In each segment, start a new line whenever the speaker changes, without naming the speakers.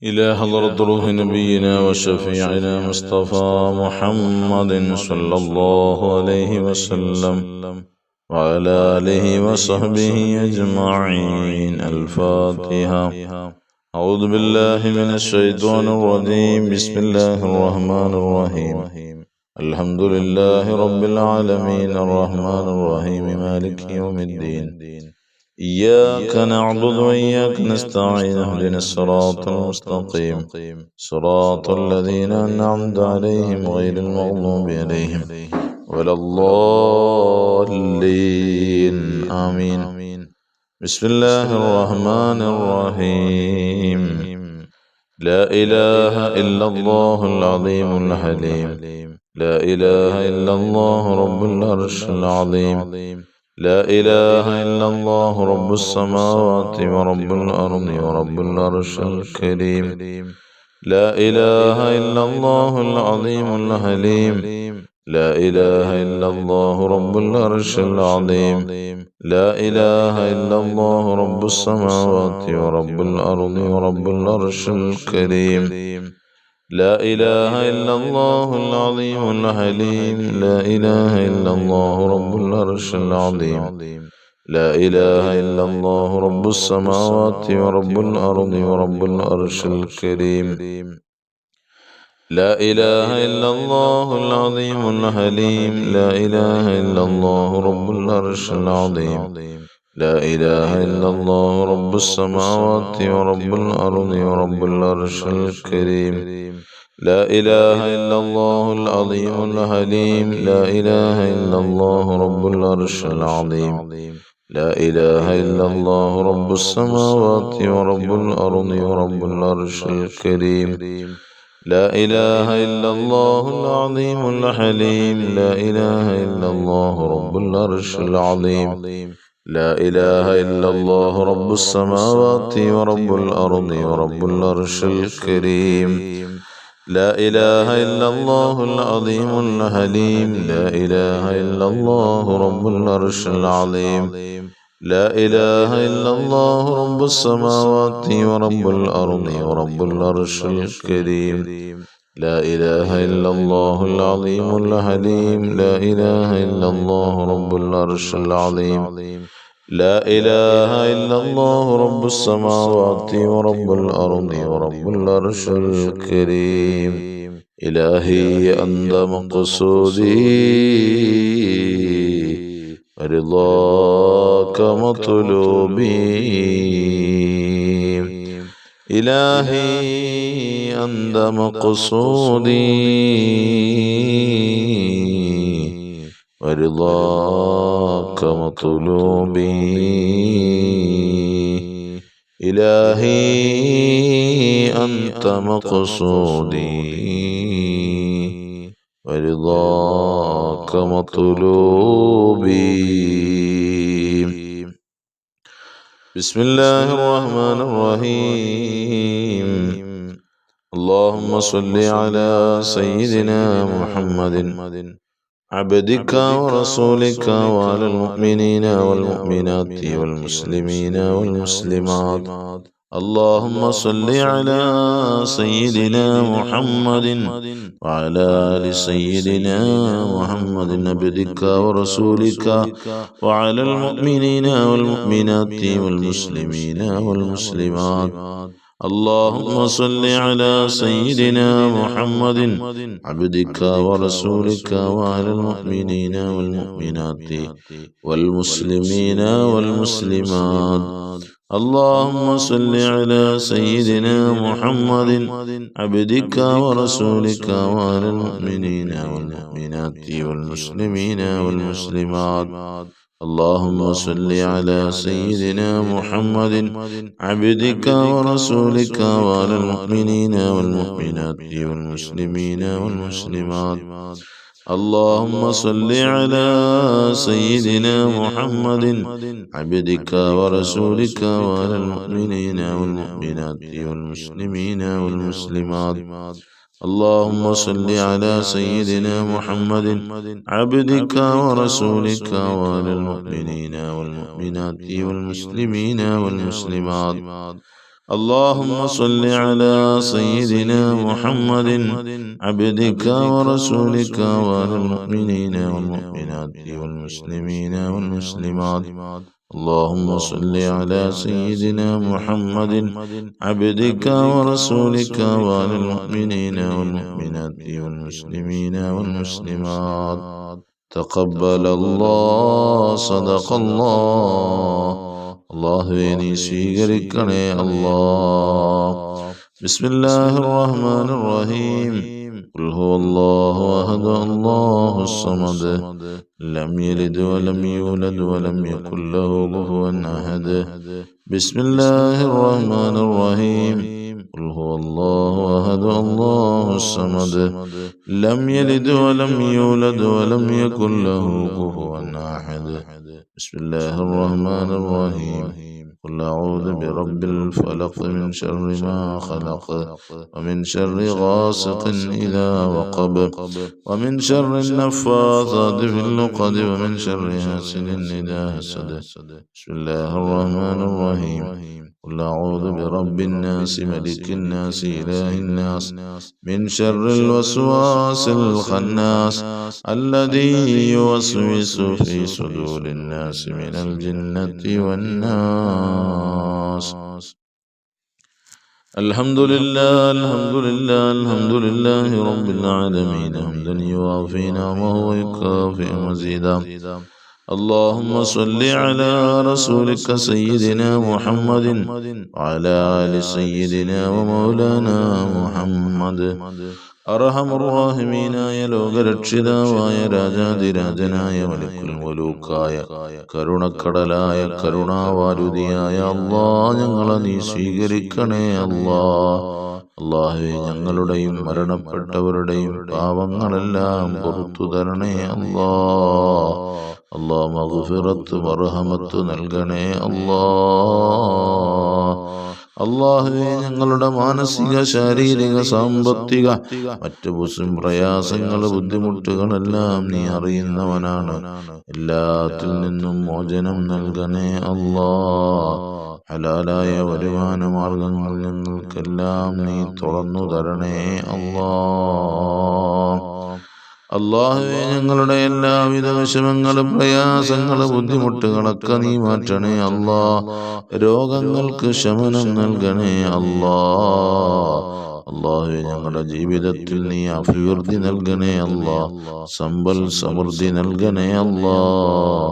إلى حضرة روح نبينا وشفيعنا مصطفى محمد صلى الله عليه وسلم وعلى آله وصحبه أجمعين. الفاتحة. أعوذ بالله من الشيطان الرجيم. بسم الله الرحمن الرحيم. الحمد لله رب العالمين الرحمن الرحيم مالك يوم الدين. إياك نعبد وإياك نستعين. اهدنا الصراط المستقيم صراط الذين أنعمت عليهم غير المغضوب عليهم ولا الضالين. آمين. بسم الله الرحمن الرحيم. لا إله إلا الله العظيم الحليم. لا إله إلا الله رب العرش العظيم. لا إله إلا الله رب السماوات ورب الأرض ورب العرش الكريم. لا إله إلا الله العظيم الحليم. لا إله إلا الله رب العرش العظيم. لا إله إلا الله رب السماوات ورب الأرض ورب العرش الكريم. لا إله إلا الله العظيم الحليم. لا إله إلا الله رب العرش العظيم. لا إله إلا الله رب السماوات ورب الأرض ورب العرش الكريم. لا إله إلا الله العظيم الحليم. لا إله إلا الله رب العرش العظيم. لا إله إلا الله رب السماوات ورب الأرض ورب العرش الكريم. لا إله إلا الله العظيم الحليم. لا إله إلا الله رب العرش العظيم. لا إله إلا الله رب السماوات ورب الأرض ورب العرش الكريم. لا إله إلا الله العظيم الحليم. لا إله إلا الله رب العرش العظيم. لا إله إلا الله رب السماوات ورب الأرض ورب العرش الكريم. لا إله إلا الله العظيم الحليم. لا إله إلا الله رب العرش العظيم. لا إله إلا الله رب السماوات ورب الأرض ورب العرش الكريم. لا إله إلا الله العظيم الحليم. لا إله إلا الله رب العرش العظيم. لا إله إلا الله رب السماوات ورب الأرض ورب العرش الكريم. إلهي أنت مقصودي ورضاك مطلوبي. إلهي أنت مقصودي ورضاك مطلوبي. إلهي أنت مقصودي ورضاك مطلوبي. بسم الله الرحمن الرحيم. اللهم صل على سيدنا محمد عبدك ورسولك وعلى المؤمنين والمؤمنات والمسلمين والمسلمات. اللهم صل على سيدنا محمد وعلى آل سيدنا محمد عبدك ورسولك وعلى المؤمنين والمؤمنات والمسلمين والمسلمات. اللهم صل على سيدنا محمد عبدك ورسولك وعلى المؤمنين والمؤمنات والمسلمين والمسلمات. اللهم صل على سيدنا محمد عبدك ورسولك وعلى المؤمنين والمؤمنات والمسلمين والمسلمات. اللهم صل على سيدنا محمد عبدك ورسولك وعلى المؤمنين والمؤمنات والمسلمين والمسلمات. اللهم صل على سيدنا محمد عبدك ورسولك وعلى المؤمنين والمؤمنات والمسلمين والمسلمات. اللهم صل على سيدنا محمد عبدك ورسولك وعلى المؤمنين والمؤمنات والمسلمين والمسلمات. اللهم صل على سيدنا محمد عبدك ورسولك وعلى المؤمنين والمؤمنات والمسلمين والمسلمات. اللهم صل على سيدنا محمد عبدك ورسولك وعلى المؤمنين والمؤمنات والمسلمين والمسلمات. تقبل الله صدق الله. അല്ലാഹുവേ നീ സ്വീകരിക്കണേ അല്ലാഹ്. ബിസ്മില്ലാഹിർ റഹ്മാനിർ റഹീം. ഖുൽ ഹുവല്ലാഹു അഹദ് അല്ലാഹുസ് സമദ് ലം യലിദ് വലം യൂലദ് വലം യകുൽ ലഹു കുഫുവൻ അഹദ്. ബിസ്മില്ലാഹിർ റഹ്മാനിർ റഹീം. ഖുൽ ഹുവല്ലാഹു അഹദ് അല്ലാഹുസ് സമദ് ലം യലിദ് വലം യൂലദ് വലം യകുൽ ലഹു കുഫുവൻ അഹദ്. ബിസ്മില്ലാഹിർ റഹ്മാനിർ റഹീം. قل أعوذ برب الفلق من شر ما خلق ومن شر غاسق إذا وقب ومن شر النفاثات في العقد ومن شر حاسد إذا حسد. بسم الله الرحمن الرحيم. قل أعوذ برب الناس ملك الناس إله الناس من شر الوسواس الخناس الذي يوسوس في صدور الناس من الجنة والناس. الحمد لله الحمد لله الحمد لله رب العالمين حمدا يوافي نعمه ويكافئ مزيدا. اللهم صل على رسولك سيدنا محمد وعلى آل سيدنا ومولانا محمد. അർഹമുർറഹീമീനായ ലോകരക്ഷിതാവായ രാജാതിരാജനായ മലിക്കുൽ മുലൂക്കായ കരുണക്കടലായ കരുണാവാരുതിയായ അല്ലാഹ് ഞങ്ങളെ നീ സ്വീകരിക്കണേ അല്ലാഹ്. അല്ലാഹുവേ ഞങ്ങളുടെയും മരണപ്പെട്ടവരുടെയും പാവങ്ങളെല്ലാം പുറത്തു തരണേ അല്ലാഹ്. അല്ലാഹ് മഗ്ഫിറത്ത് മർഹമത്ത് നൽകണേ അല്ലാഹ്. അല്ലാഹുവേ ഞങ്ങളുടെ മാനസിക ശാരീരിക സാമ്പത്തിക മറ്റു പ്രയാസങ്ങൾ ബുദ്ധിമുട്ടുകളെല്ലാം നീ അറിയുന്നവനാണ്. എല്ലാത്തിൽ നിന്നും മോചനം നൽകണേ അല്ലാഹ്. ഹലാലായ വരുമാന മാർഗങ്ങൾ ഞങ്ങൾക്കെല്ലാം നീ തുറന്നു തരണേ അല്ലാഹ്. അല്ലാഹുവേ ഞങ്ങളുടെ എല്ലാവിധ വിഷമങ്ങളും പ്രയാസങ്ങളും ബുദ്ധിമുട്ടുകളൊക്കെ നീ മാറ്റണേ അല്ലാഹ്. രോഗങ്ങൾക്ക് ശമനം നൽകണേ അല്ലാഹ്. അല്ലാഹുവേ ഞങ്ങളുടെ ജീവിതത്തിൽ നീ അഭിവൃദ്ധി നൽകണേ അല്ലാഹ്. സമ്പൽ സമൃദ്ധി നൽകണേ അല്ലാഹ്.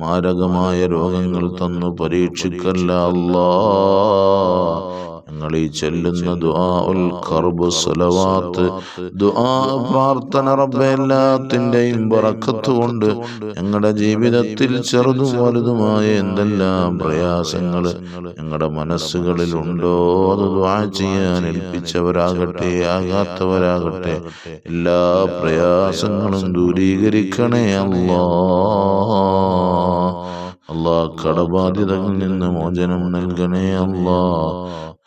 മാരകമായ രോഗങ്ങൾ തന്നു പരീക്ഷിക്കല്ല അല്ലാഹ്. ഞങ്ങൾ ഈ ചെല്ലുന്ന ദുആഉൽ ഖർബ് സ്വലവാത്ത് ദുആ പ്രാർത്ഥന റബ്ബേ എല്ലാത്തിൻ്റെയും ബറക്കത്ത് കൊണ്ട് ഞങ്ങളുടെ ജീവിതത്തിൽ ചെറുതും വലുതുമായ എന്തെല്ലാം പ്രയാസങ്ങൾ ഞങ്ങളുടെ മനസ്സുകളിൽ ഉണ്ടോ അത് ദുആ ചെയ്യാൻ ഏൽപ്പിച്ചവരാകട്ടെ ആകാത്തവരാകട്ടെ എല്ലാ പ്രയാസങ്ങളും ദൂരീകരിക്കണേ അല്ലാഹ്. അല്ലാഹ് കടബാധ്യതകളിൽ നിന്ന് മോചനം നൽകണേ അല്ലാഹ്.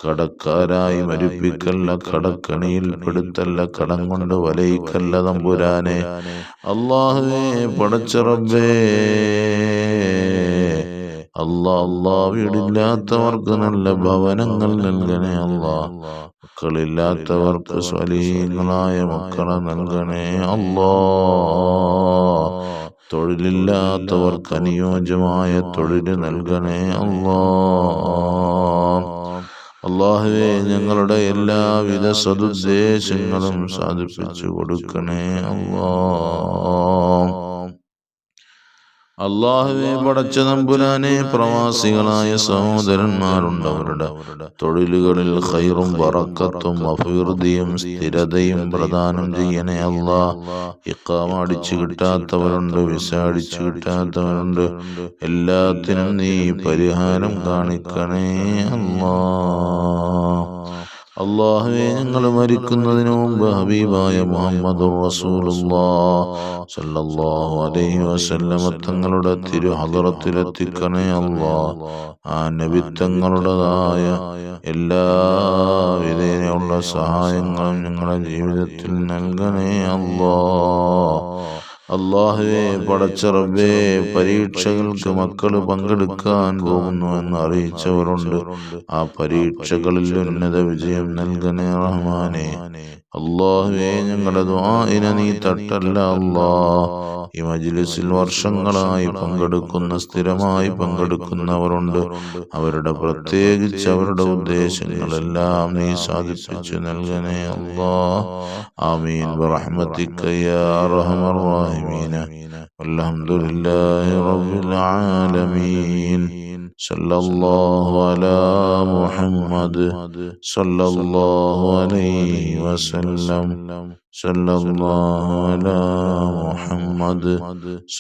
കടക്കാരായി മരിപ്പിക്കല്ല, കടക്കണിയിൽ പെടുത്തല്ല, കടം കൊണ്ട് വലയിക്കല്ല തമ്പുരാനെ. അല്ലാഹുവേ പടച്ച റബ്ബേ അല്ലാഹ് വീടില്ലാത്തവർക്ക് നല്ല ഭവനങ്ങൾ നൽകണേ അല്ലാഹ്. മക്കളില്ലാത്തവർക്ക് സ്വലീഹങ്ങളായ മക്കളെ നൽകണേ അല്ലാഹ്. തൊഴിലില്ലാത്തവർക്ക് അനുയോജ്യമായ തൊഴിൽ നൽകണേ അല്ലാഹ്. അല്ലാഹുവേ ഞങ്ങളുടെ എല്ലാവിധ സദുദ്ദേശങ്ങളും സാധിപ്പിച്ചു കൊടുക്കണേ അല്ലാഹ്. അല്ലാഹുവേ പടച്ച തമ്പുരാനെ പ്രവാസികളായ സഹോദരന്മാരുണ്ട്, അവരുടെ തൊഴിലുകളിൽ ഖൈറും ബറക്കത്തും അഭിവൃദ്ധിയും സ്ഥിരതയും പ്രദാനം ചെയ്യണേ അല്ലാഹ്. ഇഖാമ അടിച്ചു കിട്ടാത്തവരുണ്ട്, വിസ അടിച്ചു കിട്ടാത്തവരുണ്ട്, എല്ലാത്തിനും നീ പരിഹാരം കാണിക്കണേ അല്ലാഹ്. അല്ലാഹുവേ ഞങ്ങൾ മരിക്കുന്നതിന് മുമ്പ് ഹബീബായ മുഹമ്മദുർ റസൂലുള്ളാഹ് സ്വല്ലല്ലാഹു അലൈഹി വസല്ലമ തങ്ങളുടെ തിരു ഹദറത്തിലെത്തിക്കണേ അല്ലാഹ്. ആ നബി തങ്ങളുടേതായ എല്ലാ വിധേനയുള്ള സഹായങ്ങളും ഞങ്ങളുടെ ജീവിതത്തിൽ നൽകണേ അല്ലാഹ്. അല്ലാഹുവേ പടച്ച റബ്ബേ പരീക്ഷകൾക്ക് മക്കള് പങ്കെടുക്കാൻ പോകുന്നു എന്ന് അറിയിച്ചവരുണ്ട്. ആ പരീക്ഷകളിൽ ഉന്നത വിജയം നൽകണേ റഹ്മാനെ. അല്ലാഹുവേ ഞങ്ങളുടെ ദുആഇനെ നീ തട്ടല്ല അല്ലാ. ഈ മജ്ലിസിൽ വർഷങ്ങളായി പങ്കെടുക്കുന്ന സ്ഥിരമായി പങ്കെടുക്കുന്നവരുണ്ട്. അവരുടെ പ്രത്യേകിച്ച് അവരുടെ ഉദ്ദേശങ്ങളെല്ലാം നീ സാധിപ്പിച്ചു നൽകണേ അല്ലാ. ആമീൻ ബിറഹ്മതിക യാ അർഹമർ റഹീമീൻ. വൽഹംദുലില്ലാഹി റബ്ബിൽ ആലമീൻ. സല്ലല്ലാഹു അലാ മുഹമ്മദ് സല്ലല്ലാഹു അലൈഹി വസല്ലം. സല്ലല്ലാഹു അലാ മുഹമ്മദ്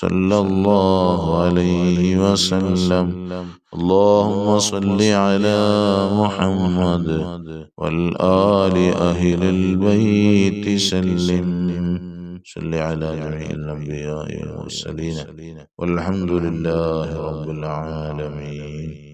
സല്ലല്ലാഹു അലൈഹി വസല്ലം. اللهم صل على محمد والآل أهل البيت سلم. صل على جميع الأنبياء والمرسلين والحمد لله رب العالمين.